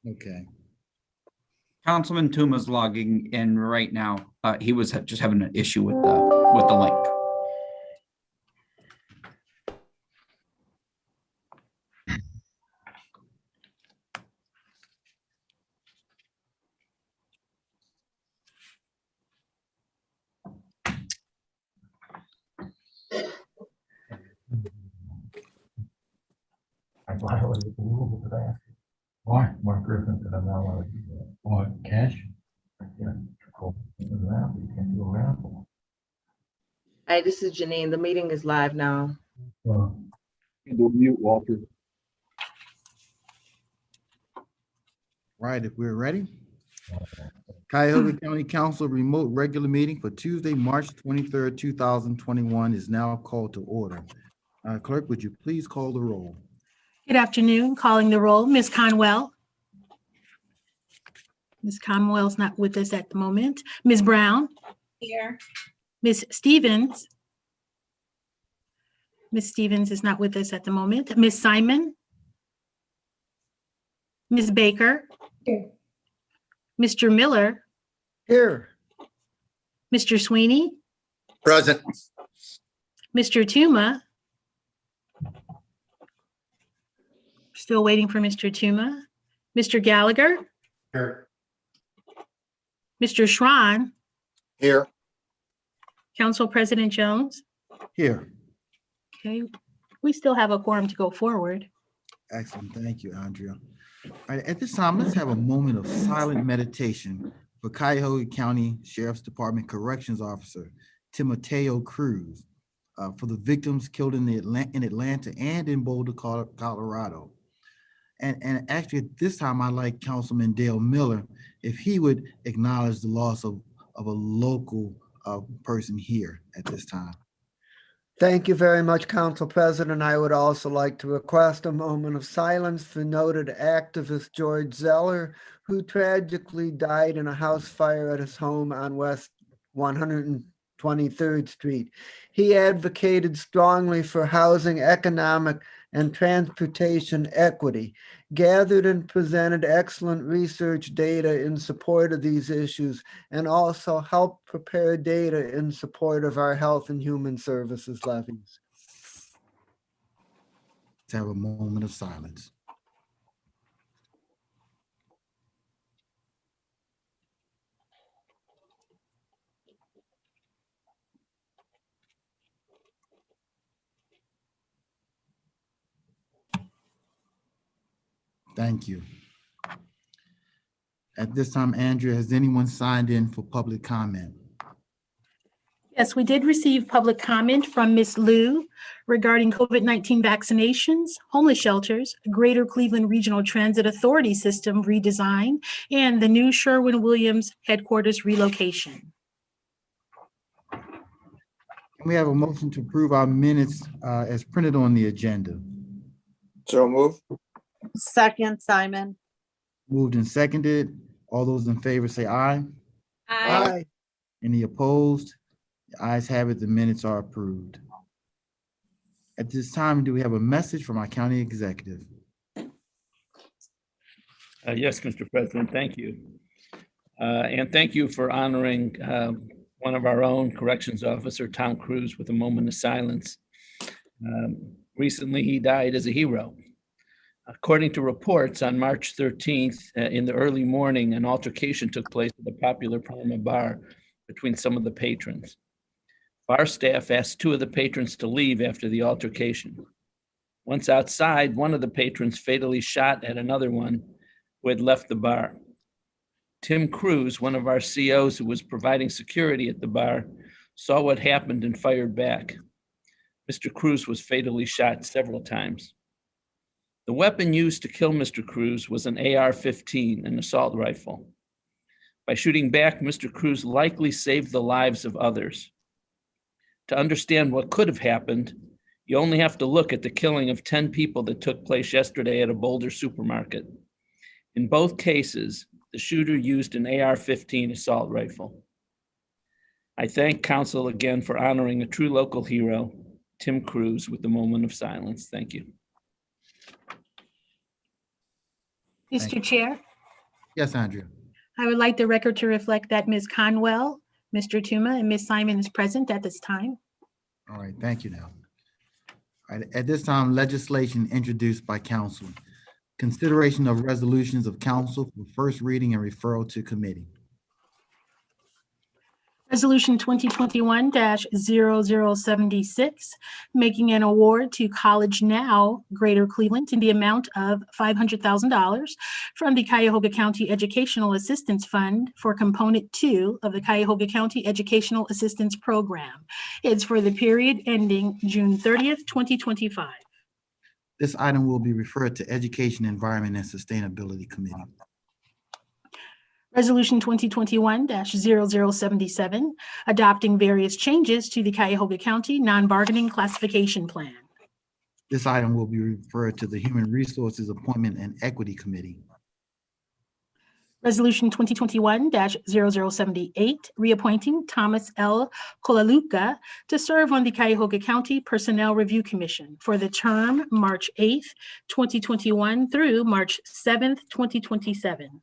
Okay. Councilman Tuma's logging in right now. He was just having an issue with the link. I violated the rules of that. Why? Mark Griffin said I'm not allowed to do that. What, cash? Yeah, you can't do a raffle. Hi, this is Janine. The meeting is live now. Do mute, Walter. Right, if we're ready. Cuyahoga County Council remote regular meeting for Tuesday, March 23rd, 2021 is now called to order. Clerk, would you please call the roll? Good afternoon. Calling the roll, Ms. Conwell. Ms. Conwell's not with us at the moment. Ms. Brown. Here. Ms. Stevens. Ms. Stevens is not with us at the moment. Ms. Simon. Ms. Baker. Here. Mr. Miller. Here. Mr. Sweeney. Present. Mr. Tuma. Still waiting for Mr. Tuma. Mr. Gallagher. Here. Mr. Schron. Here. Council President Jones. Here. Okay, we still have a quorum to go forward. Excellent. Thank you, Andrea. All right, at this time, let's have a moment of silent meditation for Cuyahoga County Sheriff's Department Corrections Officer Timoteo Cruz for the victims killed in Atlanta and in Boulder, Colorado. And actually, at this time, I'd like Councilman Dale Miller, if he would acknowledge the loss of a local person here at this time. Thank you very much, Council President. I would also like to request a moment of silence for noted activist George Zeller, who tragically died in a house fire at his home on West 123rd Street. He advocated strongly for housing, economic, and transportation equity, gathered and presented excellent research data in support of these issues, and also helped prepare data in support of our health and human services levies. Let's have a moment of silence. Thank you. At this time, Andrea, has anyone signed in for public comment? Yes, we did receive public comment from Ms. Liu regarding COVID-19 vaccinations, homeless shelters, Greater Cleveland Regional Transit Authority system redesign, and the new Sherwin-Williams headquarters relocation. We have a motion to approve our minutes as printed on the agenda. So move. Second, Simon. Moved and seconded. All those in favor say aye. Aye. Any opposed? The ayes have it. The minutes are approved. At this time, do we have a message from our county executive? Yes, Mr. President, thank you. And thank you for honoring one of our own corrections officer, Tom Cruz, with a moment of silence. Recently, he died as a hero. According to reports, on March 13th, in the early morning, an altercation took place at the popular Parma bar between some of the patrons. Bar staff asked two of the patrons to leave after the altercation. Once outside, one of the patrons fatally shot at another one who had left the bar. Tim Cruz, one of our COs who was providing security at the bar, saw what happened and fired back. Mr. Cruz was fatally shot several times. The weapon used to kill Mr. Cruz was an AR-15, an assault rifle. By shooting back, Mr. Cruz likely saved the lives of others. To understand what could have happened, you only have to look at the killing of 10 people that took place yesterday at a Boulder supermarket. In both cases, the shooter used an AR-15 assault rifle. I thank council again for honoring a true local hero, Tim Cruz, with the moment of silence. Thank you. Mr. Chair, Yes, Andrea. I would like the record to reflect that Ms. Conwell, Mr. Tuma, and Ms. Simon is present at this time. All right, thank you now. All right, at this time, legislation introduced by council. Consideration of resolutions of council for first reading and referral to committee. Resolution 2021-0076, making an award to College Now Greater Cleveland in the amount of $500,000 from the Cuyahoga County Educational Assistance Fund for Component 2 of the Cuyahoga County Educational Assistance Program. It's for the period ending June 30th, 2025. This item will be referred to Education, Environment, and Sustainability Committee. Resolution 2021-0077, adopting various changes to the Cuyahoga County non-bargaining classification plan. This item will be referred to the Human Resources Appointment and Equity Committee. Resolution 2021-0078, reappointing Thomas L. Kolaluka to serve on the Cuyahoga County Personnel Review Commission for the term March 8th, 2021 through March 7th, 2027.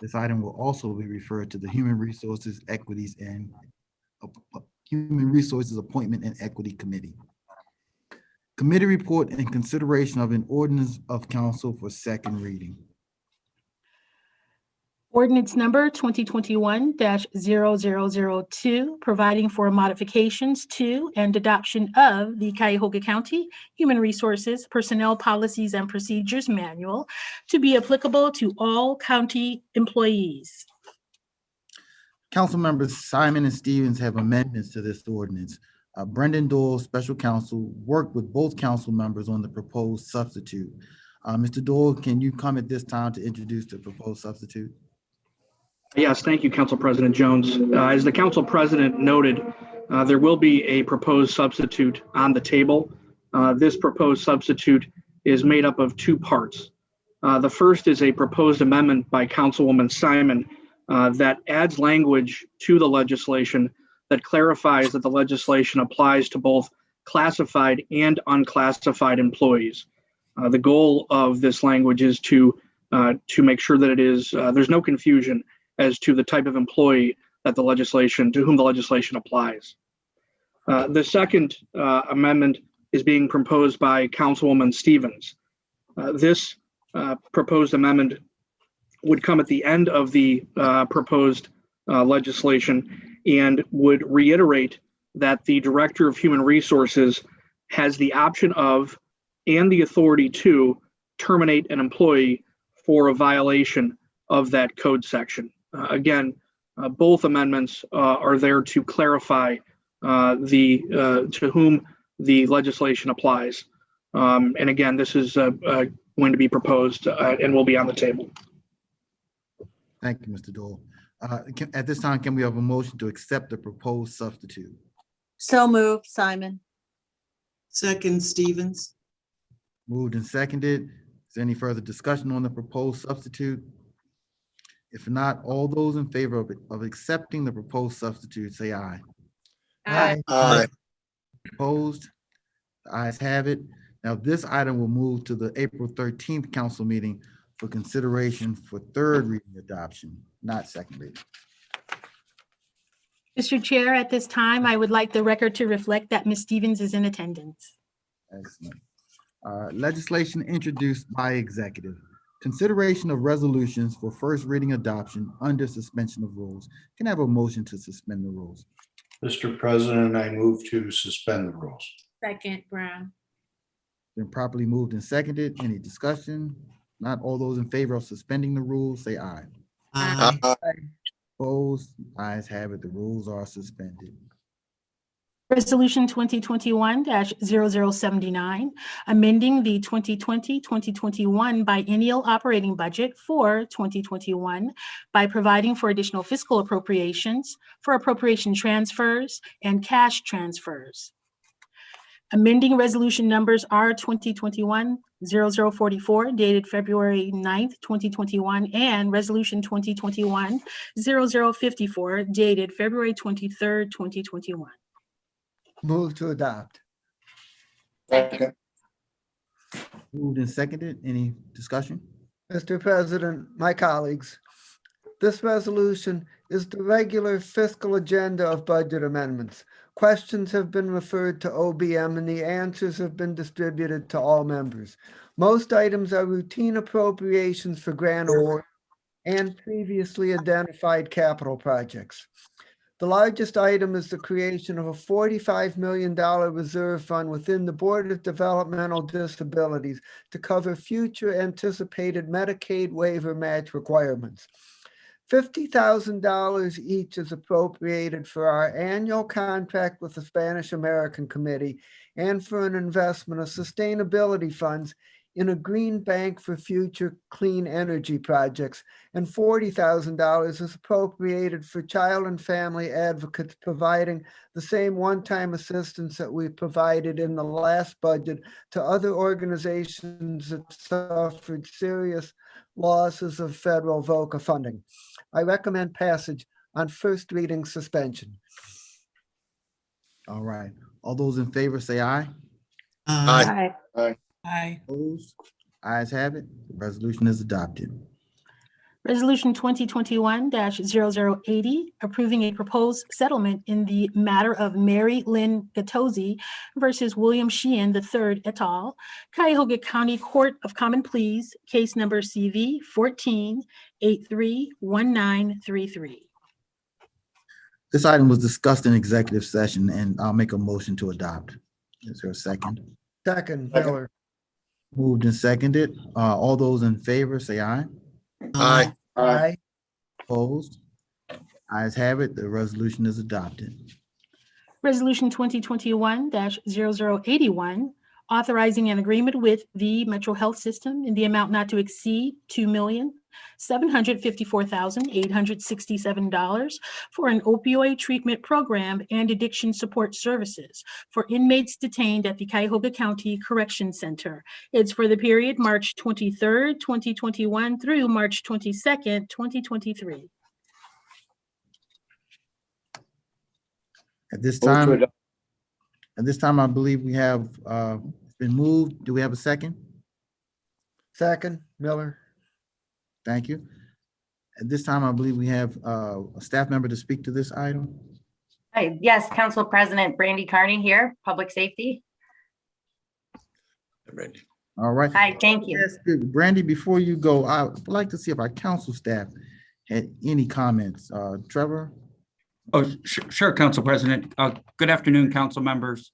This item will also be referred to the Human Resources, Equities, and Human Resources Appointment and Equity Committee. Committee report and consideration of an ordinance of council for second reading. Ordinance number 2021-0002, providing for modifications to and adoption of the Cuyahoga County Human Resources Personnel Policies and Procedures Manual to be applicable to all county employees. Council members Simon and Stevens have amendments to this ordinance. Brendan Doyle, special counsel, worked with both council members on the proposed substitute. Mr. Doyle, can you come at this time to introduce the proposed substitute? Yes, thank you, Council President Jones. As the Council President noted, there will be a proposed substitute on the table. This proposed substitute is made up of two parts. The first is a proposed amendment by Councilwoman Simon that adds language to the legislation that clarifies that the legislation applies to both classified and unclassified employees. The goal of this language is to make sure that it is there's no confusion as to the type of employee that to whom the legislation applies. The second amendment is being proposed by Councilwoman Stevens. This proposed amendment would come at the end of the proposed legislation and would reiterate that the Director of Human Resources has the option of and the authority to terminate an employee for a violation of that code section. Again, both amendments are there to clarify to whom the legislation applies. And again, this is going to be proposed and will be on the table. Thank you, Mr. Doyle. At this time, can we have a motion to accept the proposed substitute? So moved, Simon. Second, Stevens. Moved and seconded. Is there any further discussion on the proposed substitute? If not, all those in favor of accepting the proposed substitute, say aye. Aye. Aye. Opposed? The ayes have it. Now, this item will move to the April 13th council meeting for consideration for third reading adoption, not second reading. Mr. Chair, at this time, I would like the record to reflect that Ms. Stevens is in attendance. Excellent. Legislation introduced by executive. Consideration of resolutions for first reading adoption under suspension of rules. Can I have a motion to suspend the rules? Mr. President, I move to suspend the rules. Second, Brown. Been properly moved and seconded. Any discussion? Not all those in favor of suspending the rules, say aye. Aye. Opposed? Ayes have it. The rules are suspended. Resolution 2021-0079, amending the 2020-2021 biennial operating budget for 2021 by providing for additional fiscal appropriations for appropriation transfers and cash transfers. Amending resolution numbers are 2021-0044 dated February 9th, 2021, and resolution 2021-0054 dated February 23rd, 2021. Move to adopt. Second. Moved and seconded. Any discussion? Mr. President, my colleagues, this resolution is the regular fiscal agenda of budget amendments. Questions have been referred to OBM and the answers have been distributed to all members. Most items are routine appropriations for grant award and previously identified capital projects. The largest item is the creation of a $45 million reserve fund within the Board of Developmental Disabilities to cover future anticipated Medicaid waiver match requirements. $50,000 each is appropriated for our annual contract with the Spanish American Committee and for an investment of sustainability funds in a green bank for future clean energy projects, and $40,000 is appropriated for child and family advocates, providing the same one-time assistance that we provided in the last budget to other organizations that suffered serious losses of federal VOCA funding. I recommend passage on first reading suspension. All right. All those in favor say aye. Aye. Aye. Opposed? Ayes have it. The resolution is adopted. Resolution 2021-0080, approving a proposed settlement in the matter of Mary Lynn Gattosi versus William Sheehan III et al., Cuyahoga County Court of Common Pleas, case number CV 14-831933. This item was discussed in executive session, and I'll make a motion to adopt. Is there a second? Second, Miller. Moved and seconded. All those in favor say aye. Aye. Aye. Opposed? Ayes have it. The resolution is adopted. Resolution 2021-0081, authorizing an agreement with the Metro Health System in the amount not to exceed $2,754,867 for an opioid treatment program and addiction support services for inmates detained at the Cuyahoga County Correction Center. It's for the period March 23rd, 2021 through March 22nd, 2023. At this Move to time, adopt. I believe we have, it's been moved. Do we have a second? Second, Miller. Thank you. At this time, I believe we have a staff member to speak to this item. Hi, yes, Council President Brandy Carney here, Public Safety. Ready. All right. Hi, thank you. Yes, good. Brandy, before you go, I would like to see if our council staff had any comments. Trevor? Oh, sure, Council President. Good afternoon, council members.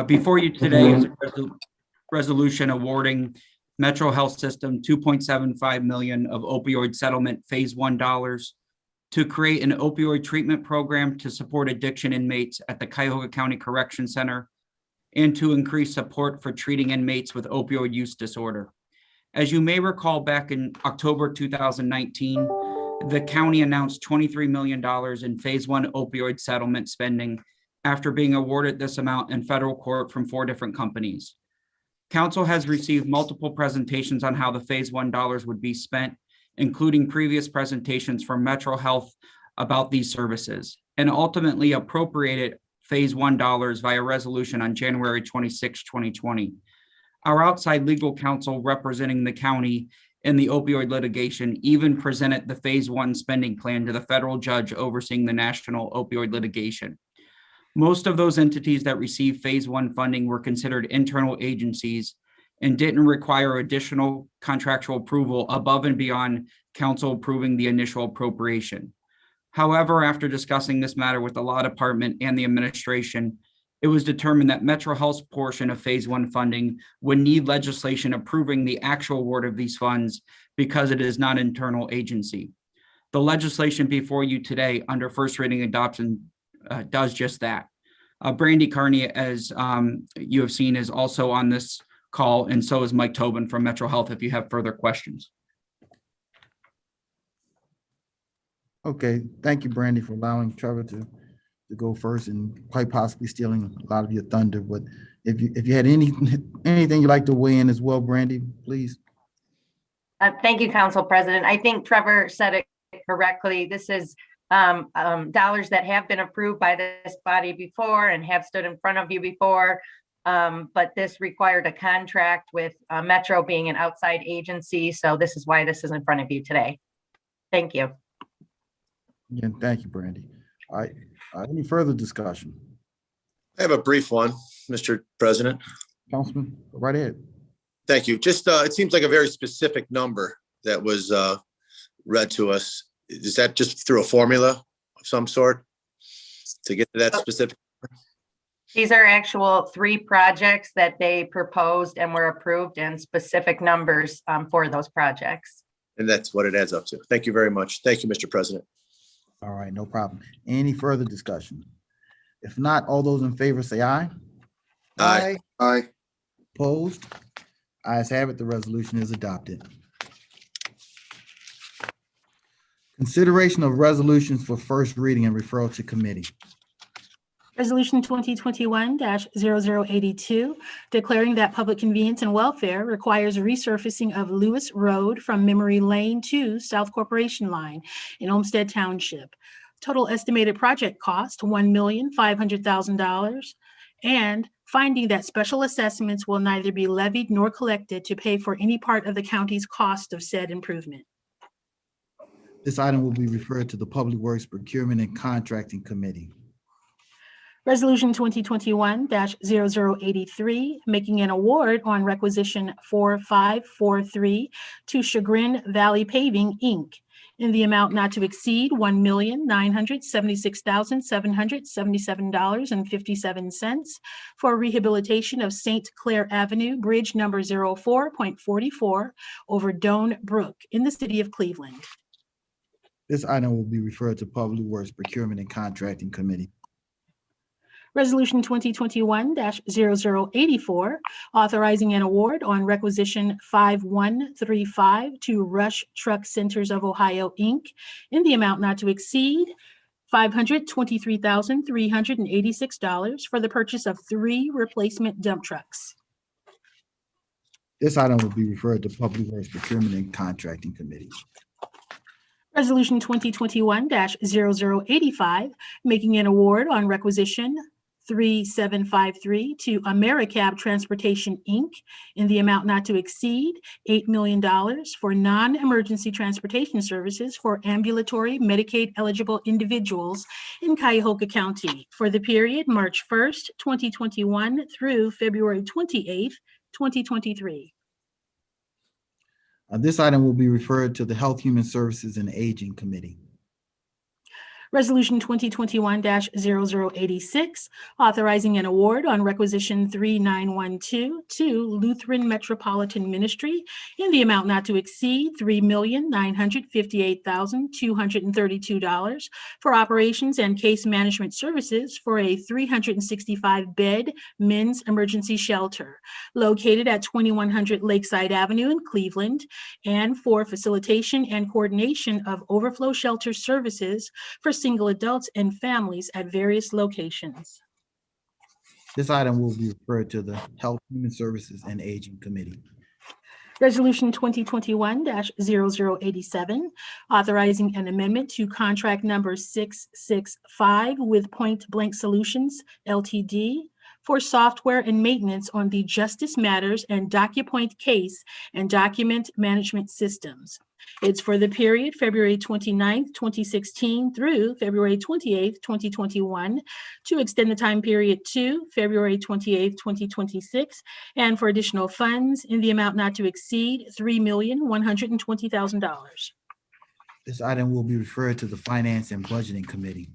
Before you today is a resolution awarding Metro Health System $2.75 million of opioid settlement phase 1 dollars to create an opioid treatment program to support addiction inmates at the Cuyahoga County Correction Center and to increase support for treating inmates with opioid use disorder. As you may recall, back in October 2019, the county announced $23 million in phase 1 opioid settlement spending after being awarded this amount in federal court from 4 different companies. Council has received multiple presentations on how the phase 1 dollars would be spent, including previous presentations from Metro Health about these services, and ultimately appropriated phase 1 dollars via resolution on January 26, 2020. Our outside legal counsel representing the county in the opioid litigation even presented the phase 1 spending plan to the federal judge overseeing the national opioid litigation. Most of those entities that received phase 1 funding were considered internal agencies and didn't require additional contractual approval above and beyond council approving the initial appropriation. However, after discussing this matter with the law department and the administration, it was determined that Metro Health's portion of phase 1 funding would need legislation approving the actual award of these funds because it is not an internal agency. The legislation before you today under first reading adoption does just that. Brandy Carney, as you have seen, is also on this call, and so is Mike Tobin from Metro Health if you have further questions. Okay, thank you, Brandy, for allowing Trevor to go first and quite possibly stealing a lot of your thunder. But if you had anything you'd like to weigh in as well, Brandy, please. Thank you, Council President. I think Trevor said it correctly. This is dollars that have been approved by this body before and have stood in front of you before. But this required a contract with Metro being an outside agency. So this is why this is in front of you today. Thank you. Again, thank you, Brandy. All right, any further discussion? I have a brief one, Mr. President. Councilman, go right ahead. Thank you. Just, it seems like a very specific number that was read to us. Is that just through a formula of some sort to get to that specific? These are actual 3 projects that they proposed and were approved, and specific numbers for those projects. And that's what it adds up to. Thank you very much. Thank you, Mr. President. All right, no problem. Any further discussion? If not, all those in favor say aye. Aye. Aye. Opposed? Ayes have it, the resolution is adopted. Consideration of resolutions for first reading and referral to committee. Resolution 2021-0082, declaring that public convenience and welfare requires resurfacing of Lewis Road from Memory Lane to South Corporation Line in Olmsted Township. Total estimated project cost, $1,500,000, and finding that special assessments will neither be levied nor collected to pay for any part of the county's cost of said improvement. This item will be referred to the Public Works Procurement and Contracting Committee. Resolution 2021-0083, making an award on requisition 4543 to Chagrin Valley Paving, Inc. in the amount not to exceed $1,976,777.57 for rehabilitation of St. Clair Avenue, Bridge number 04.44 over Doan Brook in the city of Cleveland. This item will be referred to Public Works Procurement and Contracting Committee. Resolution 2021-0084, authorizing an award on requisition 5135 to Rush Truck Centers of Ohio, Inc. in the amount not to exceed $523,386 for the purchase of 3 replacement dump trucks. This item will be referred to Public Works Procurement and Contracting Committee. Resolution 2021-0085, making an award on requisition 3753 to AmeriCab Transportation, Inc. in the amount not to exceed $8 million for non-emergency transportation services for ambulatory Medicaid-eligible individuals in Cuyahoga County for the period March 1st, 2021 through February 28th, 2023. This item will be referred to the Health, Human Services, and Aging Committee. Resolution 2021-0086, authorizing an award on requisition 3912 to Lutheran Metropolitan Ministry in the amount not to exceed $3,958,232 for operations and case management services for a 365-bed men's emergency shelter located at 2100 Lakeside Avenue in Cleveland, and for facilitation and coordination of overflow shelter services for single adults and families at various locations. This item will be referred to the Health, Human Services, and Aging Committee. Resolution 2021-0087, authorizing an amendment to contract number 665 with Point Blank Solutions LTD for software and maintenance on the Justice Matters and DocuPoint case and document management systems. It's for the period February 29th, 2016 through February 28th, 2021, to extend the time period to February 28th, 2026, and for additional funds in the amount not to exceed $3,120,000. This item will be referred to the Finance and Budgeting Committee.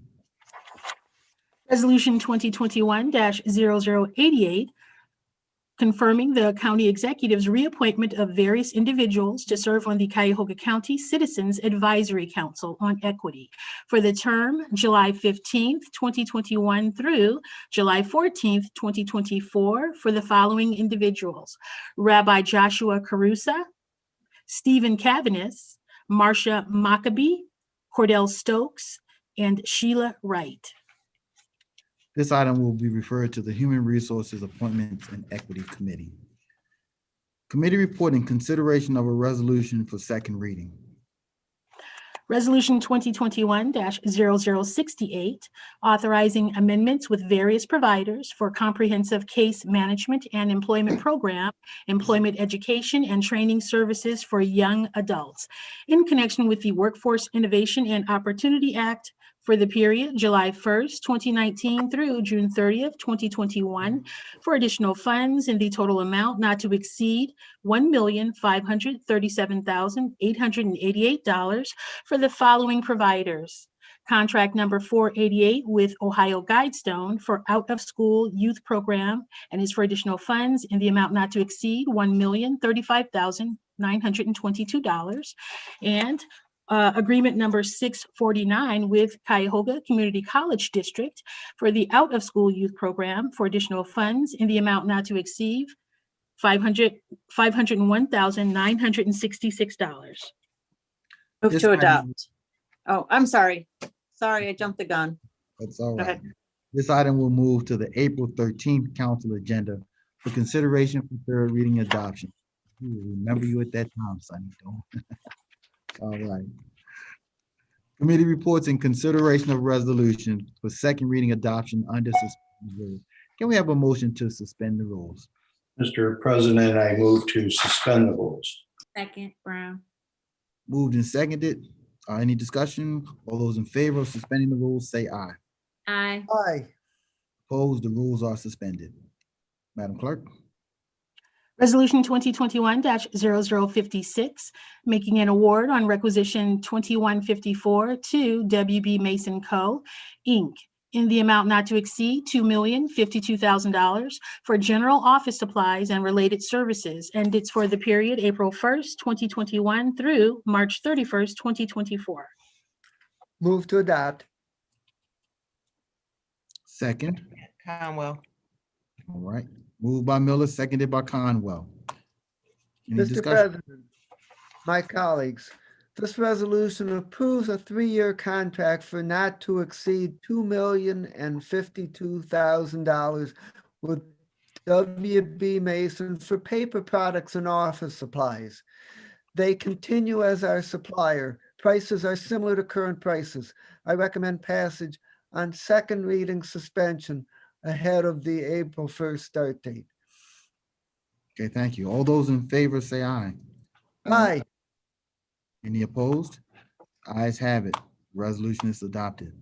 Resolution 2021-0088, confirming the county executive's reappointment of various individuals to serve on the Cuyahoga County Citizens Advisory Council on Equity for the term July 15th, 2021 through July 14th, 2024 for the following individuals: Rabbi Joshua Carusa, Stephen Cavanis, Marcia Maccabee, Cordell Stokes, and Sheila Wright. This item will be referred to the Human Resources Appointments and Equity Committee. Committee report in consideration of a resolution for second reading. Resolution 2021-0068, authorizing amendments with various providers for comprehensive case management and employment program, employment education and training services for young adults in connection with the Workforce Innovation and Opportunity Act for the period July 1st, 2019 through June 30th, 2021, for additional funds in the total amount not to exceed $1,537,888 for the following providers. Contract number 488 with Ohio Guidestone for out-of-school youth program and is for additional funds in the amount not to exceed $1,035,922. And agreement number 649 with Cuyahoga Community College District for the out-of-school youth program for additional funds in the amount not to exceed $501,966. Move This to item- adopt. Oh, I'm sorry. Sorry, I jumped the gun. That's all Go right. ahead. This item will move to the April 13th council agenda for consideration for third reading adoption. We will remember you at that time, Sonny. Don't. All right. Committee reports and consideration of resolution for second reading adoption under suspension rules. Can we have a motion to suspend the rules? Mr. President, I move to suspend the rules. Second, Brown. Moved and seconded. Any discussion? All those in favor of suspending the rules, say aye. Aye. Aye. Opposed, the rules are suspended. Madam Clerk? Resolution 2021-0056, making an award on requisition 2154 to WB Mason Co., Inc., in the amount not to exceed $2,052,000 for general office supplies and related services, and it's for the period April 1st, 2021 through March 31st, 2024. Move to adopt. Second. Conwell. All right. Moved by Miller, seconded by Conwell. Any Mr. discussion? President, my colleagues, this resolution approves a 3-year contract for not to exceed $2,052,000 with WB Mason for paper products and office supplies. They continue as our supplier. Prices are similar to current prices. I recommend passage on second reading suspension ahead of the April 1st start date. Okay, thank you. All those in favor say aye. Aye. Any opposed? Ayes have it. Resolution is adopted.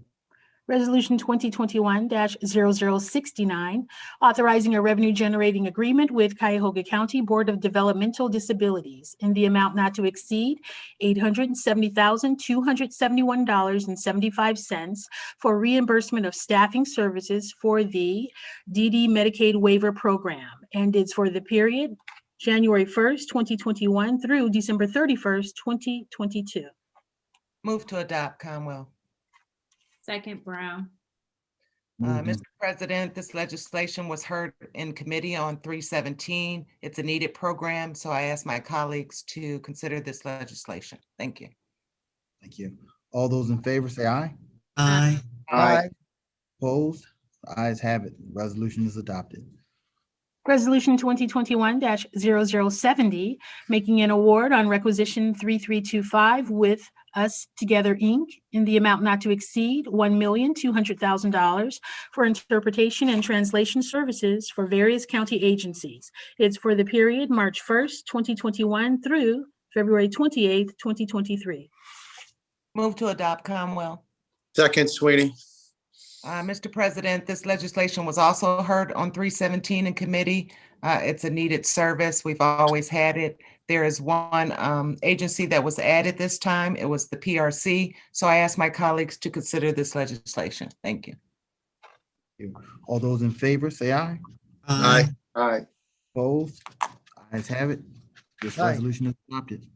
Resolution 2021-0069, authorizing a revenue generating agreement with Cuyahoga County Board of Developmental Disabilities in the amount not to exceed $870,271.75 for reimbursement of staffing services for the DD Medicaid waiver program. And it's for the period January 1st, 2021 through December 31st, 2022. Move to adopt, Conwell. Second, Brown. Moved and- Mr. President, this legislation was heard in committee on 3/17. It's a needed program, so I ask my colleagues to consider this legislation. Thank you. Thank you. All those in favor say aye. Aye. Aye. Opposed? Ayes have it. Resolution is adopted. Resolution 2021-0070, making an award on requisition 3325 with Us Together, Inc., in the amount not to exceed $1,200,000 for interpretation and translation services for various county agencies. It's for the period March 1st, 2021 through February 28th, 2023. Move to adopt, Conwell. Second, Sweeney. Mr. President, this legislation was also heard on 3/17 in committee. It's a needed service. We've always had it. There is one agency that was added this time. It was the PRC. So I ask my colleagues to consider this legislation. Thank you. All those in favor say aye. Aye. Aye. Opposed? Ayes have it. This Aye. resolution is adopted.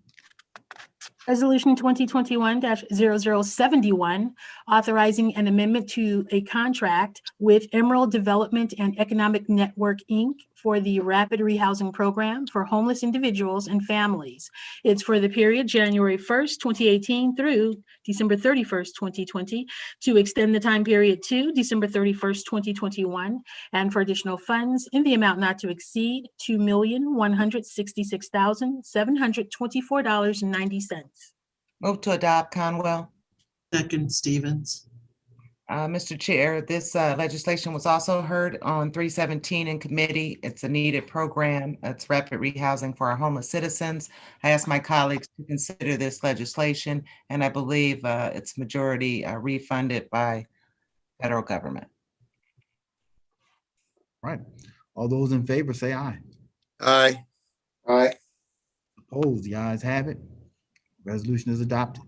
Resolution 2021-0071, authorizing an amendment to a contract with Emerald Development and Economic Network, Inc. for the Rapid Rehousing Program for homeless individuals and families. It's for the period January 1st, 2018 through December 31st, 2020, to extend the time period to December 31st, 2021, and for additional funds in the amount not to exceed $2,166,724.90. Move to adopt Conwell. Second Stevens. Mr. Chair, this legislation was also heard on 317 in committee. It's a needed program. It's rapid rehousing for our homeless citizens. I asked my colleagues to consider this legislation, and I believe it's majority refunded by federal government. Right. All those in favor say aye. Aye. Aye. Opposed, the ayes have it. Resolution is adopted.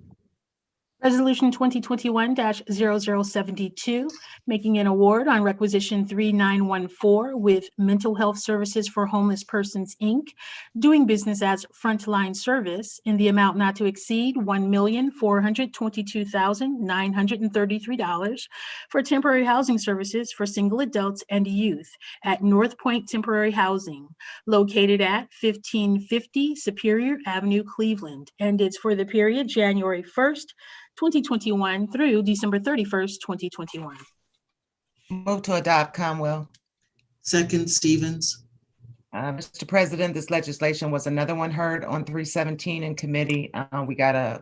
Resolution 2021-0072, making an award on requisition 3914 with Mental Health Services for Homeless Persons, Inc., doing business as Frontline Service in the amount not to exceed $1,422,933 for temporary housing services for single adults and youth at North Point Temporary Housing, located at 1550 Superior Avenue, Cleveland, and it's for the period January 1st, 2021 through December 31st, 2021. Move to adopt Conwell. Second Stevens. Mr. President, this legislation was another one heard on 317 in committee. We got a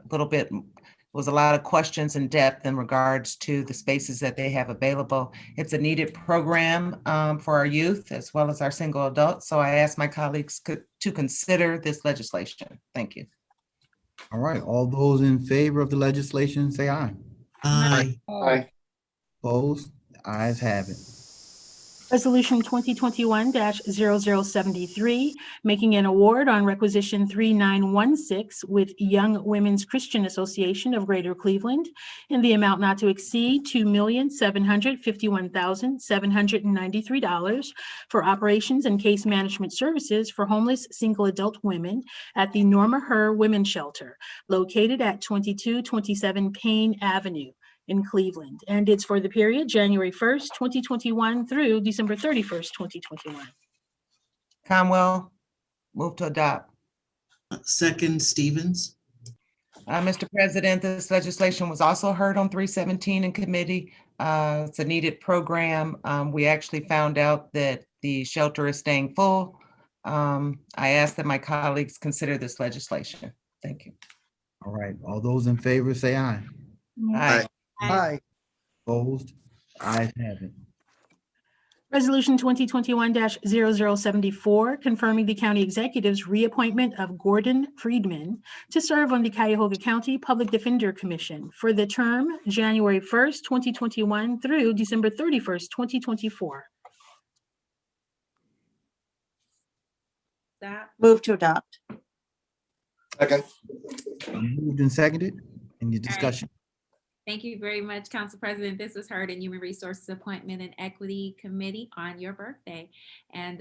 lot of questions in depth in regards to the spaces that they have available. It's a needed program for our youth as well as our single adults. So I asked my colleagues to consider this legislation. Thank you. All right, all those in favor of the legislation say aye. Aye. Aye. Opposed, the ayes have it. Resolution 2021-0073, making an award on requisition 3916 with Young Women's Christian Association of Greater Cleveland in the amount not to exceed $2,751,793 for operations and case management services for homeless single adult women at the Norma Herr Women's Shelter, located at 2227 Payne Avenue in Cleveland, and it's for the period January 1st, 2021 through December 31st, 2021. Conwell, move to adopt. Second Stevens. Mr. President, this legislation was also heard on 317 in committee. It's a needed program. We actually found out that the shelter is staying full. I ask that my colleagues consider this legislation. Thank you. All right, all those in favor say aye. Aye. Aye. Opposed, ayes have it. Resolution 2021-0074, confirming the county executive's reappointment of Gordon Friedman to serve on the Cuyahoga County Public Defender Commission for the term January 1st, 2021 through December 31st, 2024. Move to adopt. Second. Moved and seconded. Any discussion? Thank you very much, Council President. This was heard in Human Resources Appointment and Equity Committee on your birthday. And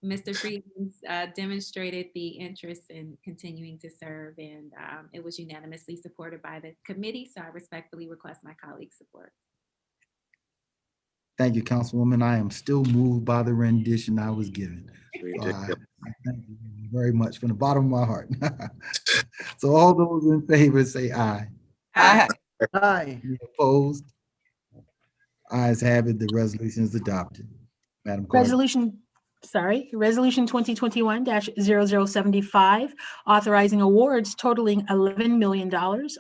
Mr. Friedman demonstrated the interest in continuing to serve, and it was unanimously supported by the committee. So I respectfully request my colleagues' support. Thank you, Councilwoman. I am still moved by the rendition I was given. Ridiculous. Thank you very much from the bottom of my heart. So all those in favor say aye. Aye. Aye. Any opposed? Ayes have it. The resolution is adopted. Madam Clerk. Resolution 2021-0075, authorizing awards totaling $11 million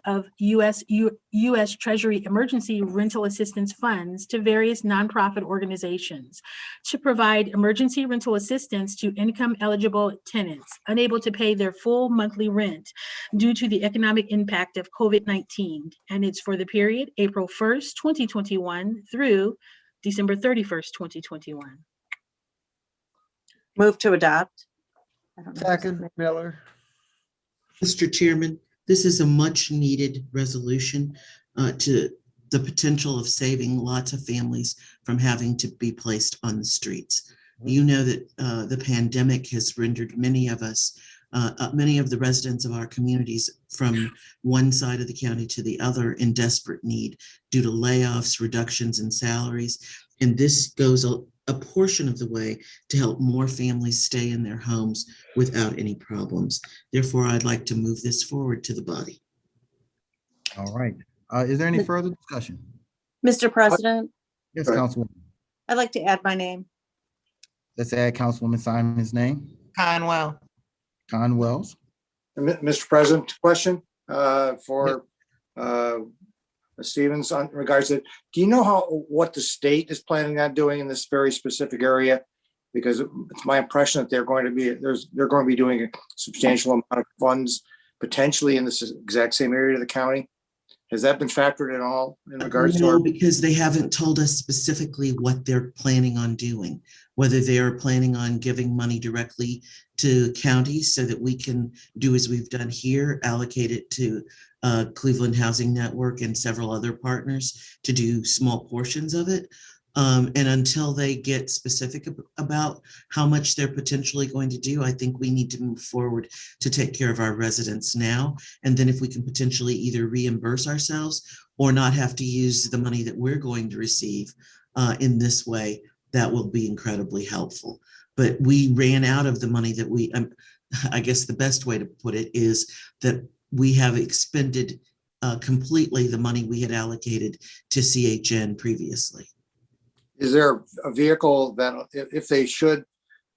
of U.S. Treasury Emergency Rental Assistance Funds to various nonprofit organizations to provide emergency rental assistance to income-eligible tenants unable to pay their full monthly rent due to the economic impact of COVID-19. And it's for the period April 1st, 2021 through December 31st, 2021. Move to adopt. Second Miller. Mr. Chairman, this is a much needed resolution to the potential of saving lots of families from having to be placed on the streets. You know that the pandemic has rendered many of us, many of the residents of our communities from one side of the county to the other in desperate need due to layoffs, reductions in salaries. And this goes a portion of the way to help more families stay in their homes without any problems. Therefore, I'd like to move this forward to the body. All right. Is there any further discussion? Mr. President, Yes, Right. Councilwoman. I'd like to add my name. Let's add Councilwoman Simon's name. Conwell. Conwells. Mr. President, question. for Stevens on regards to, do you know what the state is planning on doing in this very specific area? Because it's my impression that they're going to be doing a substantial amount of funds potentially in this exact same area of the county. Has that been factored in all in regards to No, our? because they haven't told us specifically what they're planning on doing, whether they are planning on giving money directly to counties so that we can do as we've done here, allocate it to Cleveland Housing Network and several other partners to do small portions of it. And until they get specific about how much they're potentially going to do, I think we need to move forward to take care of our residents now. And then if we can potentially either reimburse ourselves or not have to use the money that we're going to receive in this way, that will be incredibly helpful. But we ran out of the money that I guess the best way to put it is that we have expended completely the money we had allocated to CHN previously. Is there a vehicle that if they should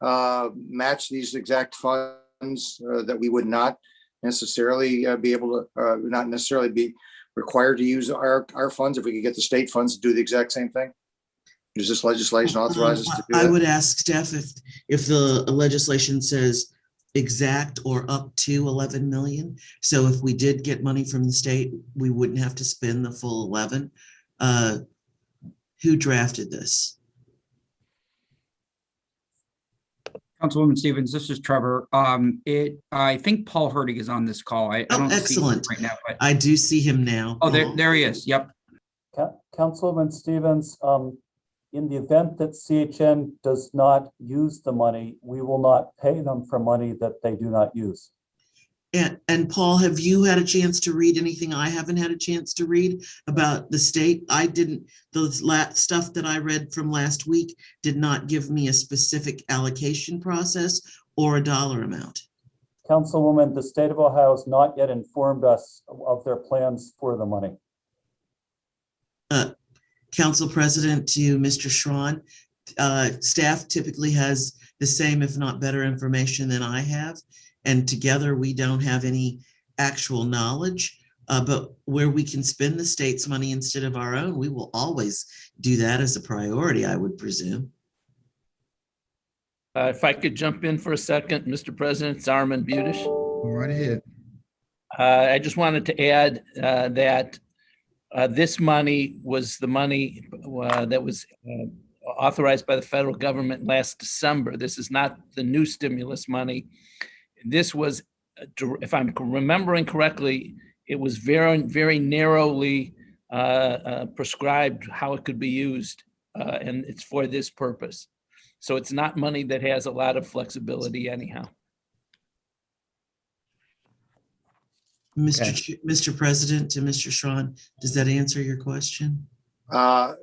match these exact funds that we would not necessarily be able to, not necessarily be required to use our funds if we could get the state funds to do the exact same thing? Does this legislation authorize us to do that? I would ask Steph if the legislation says exact or up to 11 million. So if we did get money from the state, we wouldn't have to spend the full 11. Who drafted this? Councilwoman Stevens, this is Trevor. I think Paul Hurdig is on this call. I don't see him Excellent. right now, but I do see him now. oh, there he is. Yep. Councilwoman Stevens, in the event that CHN does not use the money, we will not pay them for money that they do not use. And Paul, have you had a chance to read anything I haven't had a chance to read about the state? I didn't, the stuff that I read from last week did not give me a specific allocation process or a dollar amount. Councilwoman, the state of Ohio has not yet informed us of their plans for the money. Council President, to Mr. Schron, staff typically has the same, if not better information than I have. And together we don't have any actual knowledge, but where we can spend the state's money instead of our own, we will always do that as a priority, I would presume. If I could jump in for a second, Mr. President, Zarman Budish. Go right ahead. I just wanted to add that this money was the money that was authorized by the federal government last December. This is not the new stimulus money. This was, if I'm remembering correctly, it was very, very narrowly prescribed how it could be used, and it's for this purpose. So it's not money that has a lot of flexibility anyhow. Mr. President, to Mr. Schron, does that answer your question? My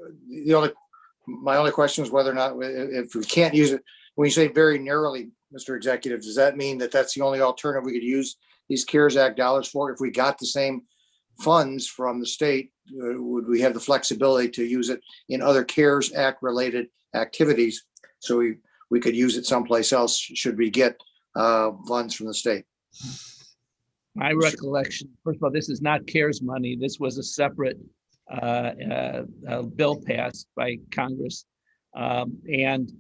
only question is whether or not, if we can't use it, when you say very narrowly, Mr. Executive, does that mean that that's the only alternative we could use these CARES Act dollars for? If we got the same funds from the state, would we have the flexibility to use it in other CARES Act related activities? So we could use it someplace else should we get funds from the state? My recollection, first of all, this is not CARES money. This was a separate bill passed by Congress. And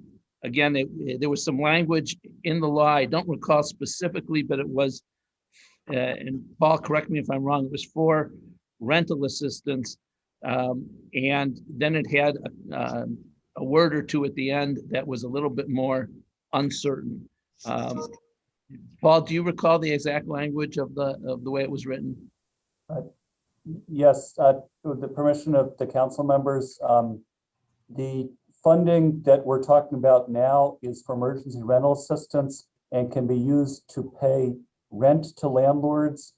again, there was some language in the law. I don't recall specifically, but it was, and Paul, correct me if I'm wrong, it was for rental assistance. And then it had a word or two at the end that was a little bit more uncertain. Paul, do you recall the exact language of the way it was written? Yes, with the permission of the council members, the funding that we're talking about now is for emergency rental assistance and can be used to pay rent to landlords,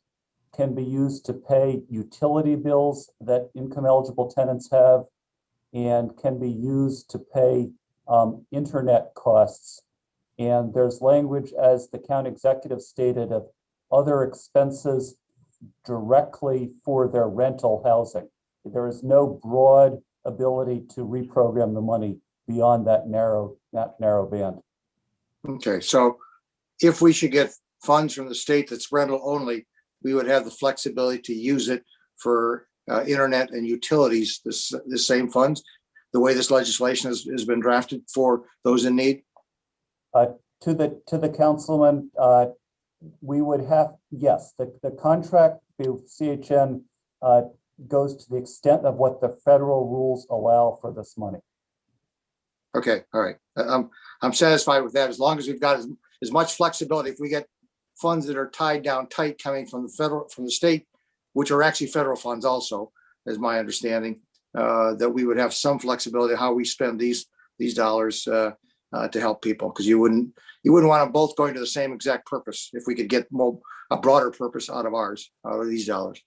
can be used to pay utility bills that income eligible tenants have, and can be used to pay internet costs. And there's language, as the county executive stated, of other expenses directly for their rental housing. There is no broad ability to reprogram the money beyond that narrow band. Okay, so if we should get funds from the state that's rental only, we would have the flexibility to use it for internet and utilities, the same funds, the way this legislation has been drafted for those in need? To the councilman, we would have, yes, the contract with CHN goes to the extent of what the federal rules allow for this money. Okay, all right. I'm satisfied with that as long as we've got as much flexibility. If we get funds that are tied down tight coming from the state, which are actually federal funds also, is my understanding, that we would have some flexibility how we spend these dollars to help people, because you wouldn't want them both going to the same exact purpose if we could get a broader purpose out of these dollars.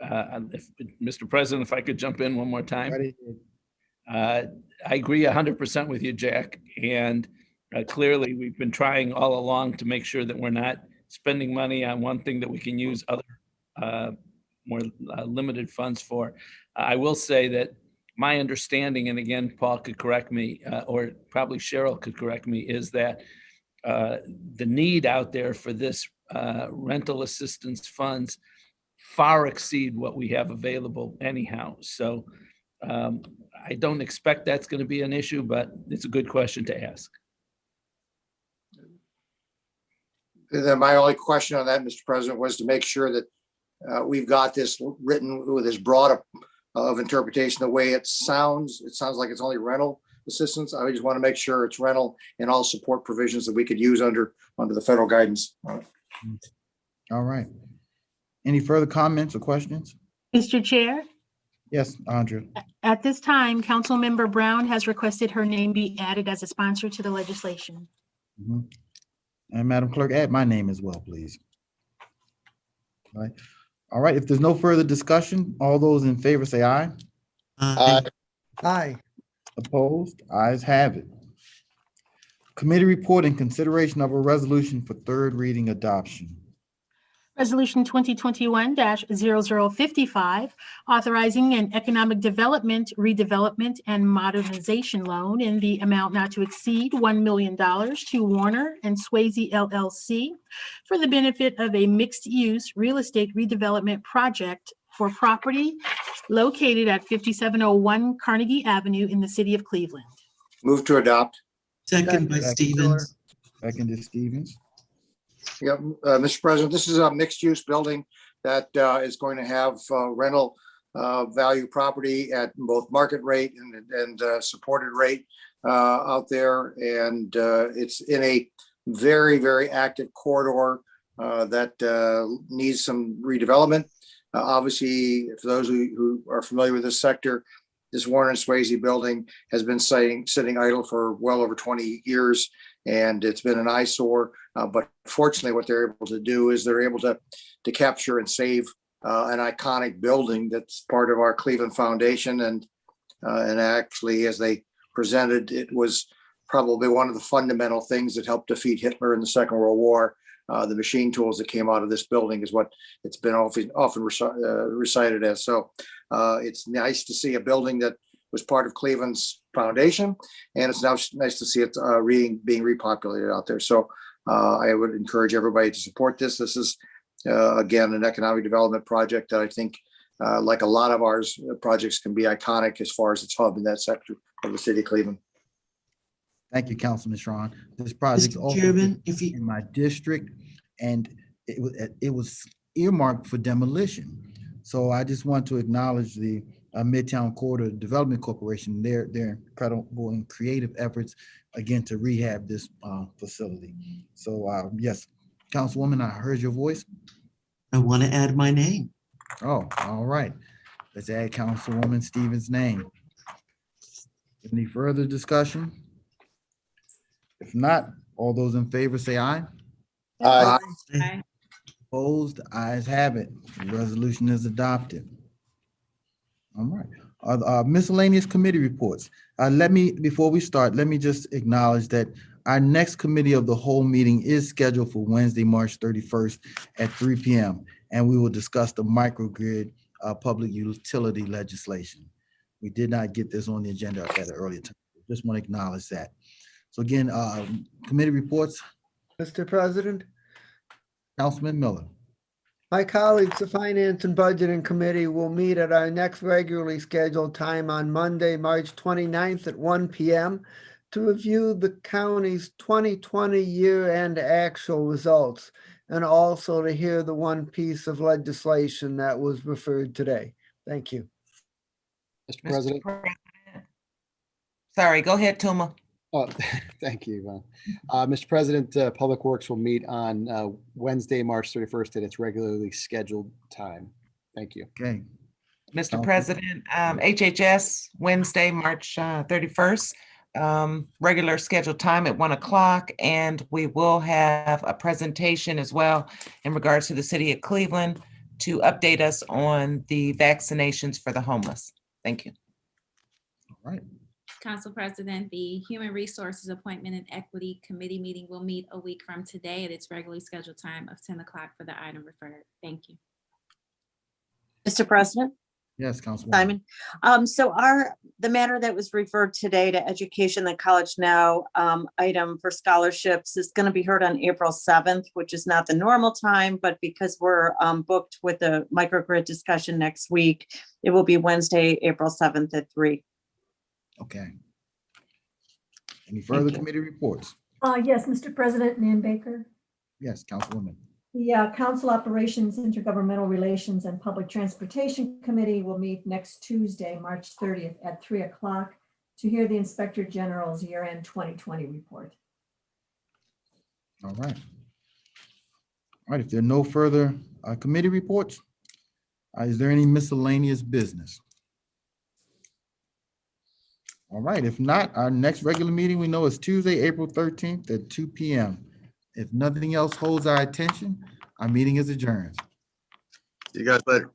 Mr. President, if I could jump in one more time. I agree 100% with you, Jack. And clearly, we've been trying all along to make sure that we're not spending money on one thing that we can use other more limited funds for. I will say that my understanding, and again, Paul could correct me, or probably Cheryl could correct me, is that the need out there for this rental assistance funds far exceed what we have available anyhow. So I don't expect that's going to be an issue, but it's a good question to ask. Then my only question on that, Mr. President, was to make sure that we've got this written with as broad of interpretation the way it sounds. It sounds like it's only rental assistance. I just want to make sure it's rental and all support provisions that we could use under the federal guidance. All right. Any further comments or questions? Mr. Chair, Yes, Andrea. at this time, Councilmember Brown has requested her name be added as a sponsor to the legislation. Mhm. And Madam Clerk, add my name as well, please. All right. All right, if there's no further discussion, all those in favor say aye. Aye. Opposed? Ayes have it. Committee report and consideration of a resolution for third reading adoption. Resolution 2021-0055, authorizing an economic development, redevelopment, and modernization loan in the amount not to exceed $1 million to Warner and Swayze LLC for the benefit of a mixed-use real estate redevelopment project for property located at 5701 Carnegie Avenue in the city of Cleveland. Move to adopt. Second by Stevens. Second is Stevens. Yep, Mr. President, this is a mixed-use building that is going to have rental value property at both market rate and supported rate out there. And it's in a very, very active corridor that needs some redevelopment. Obviously, for those who are familiar with this sector, this Warner and Swayze building has been sitting idle for well over 20 years, and it's been an eyesore. But fortunately, what they're able to do is they're able to capture and save an iconic building that's part of our Cleveland Foundation. And actually, as they presented, it was probably one of the fundamental things that helped defeat Hitler in the Second World War. The machine tools that came out of this building is what it's been often recited as. So it's nice to see a building that was part of Cleveland's foundation, and it's now nice to see it being repopulated out there. So I would encourage everybody to support this. This is, again, an economic development project that I think, like a lot of ours, projects can be iconic as far as its hub in that sector of the city of Cleveland. Thank you, Councilman Strawn. This project Mr. also Chairman, is in my district, and it was earmarked for demolition. So I just want to acknowledge the Midtown Corridor Development Corporation, their incredible and creative efforts, again, to rehab this facility. So yes, Councilwoman, I heard your voice. I want to add my name. Oh, all right. Let's add Councilwoman Stevens' name. Any further discussion? If not, all those in favor say aye. Aye. Aye. Opposed? Ayes have it. The resolution is adopted. All right. Miscellaneous committee reports. Before we start, let me just acknowledge that our next committee of the whole meeting is scheduled for Wednesday, March 31st at 3 p.m. And we will discuss the microgrid public utility legislation. We did not get this on the agenda at an earlier time. Just want to acknowledge that. So again, committee reports. Mr. President, Councilman Miller. My colleagues, the Finance and Budgeting Committee will meet at our next regularly scheduled time on Monday, March 29th at 1 p.m. to review the county's 2020 year-end actual results and also to hear the one piece of legislation that was referred today. Thank you. Mr. Mr. President. Sorry, go ahead, Tuma. Oh, thank you, Yvonne. Mr. President, Public Works will meet on Wednesday, March 31st at its regularly scheduled time. Thank you. Okay. Mr. Council. President, HHS, Wednesday, March 31st, regular scheduled time at 1 o'clock. And we will have a presentation as well in regards to the city of Cleveland to update us on the vaccinations for the homeless. Thank you. All right. Council President, the Human Resources Appointment and Equity Committee meeting will meet a week from today at its regularly scheduled time of 10 o'clock for the item referred. Thank you. Mr. President, Yes, Councilwoman. Simon. So the matter that was referred today to Education, the College Now item for scholarships is going to be heard on April 7th, which is not the normal time, but because we're booked with the microgrid discussion next week, it will be Wednesday, April 7th at 3. Okay. Any further you. committee reports? Yes, Mr. President, Nan Baker. Yes, Councilwoman. The Council Operations, Intergovernmental Relations and Public Transportation Committee will meet next Tuesday, March 30th at 3 o'clock to hear the Inspector General's year-end 2020 report. All right. All right, if there are no further committee reports, is there any miscellaneous business? All right, if not, our next regular meeting we know is Tuesday, April 13th at 2 p.m. If nothing else holds our attention, our meeting is adjourned. You guys later.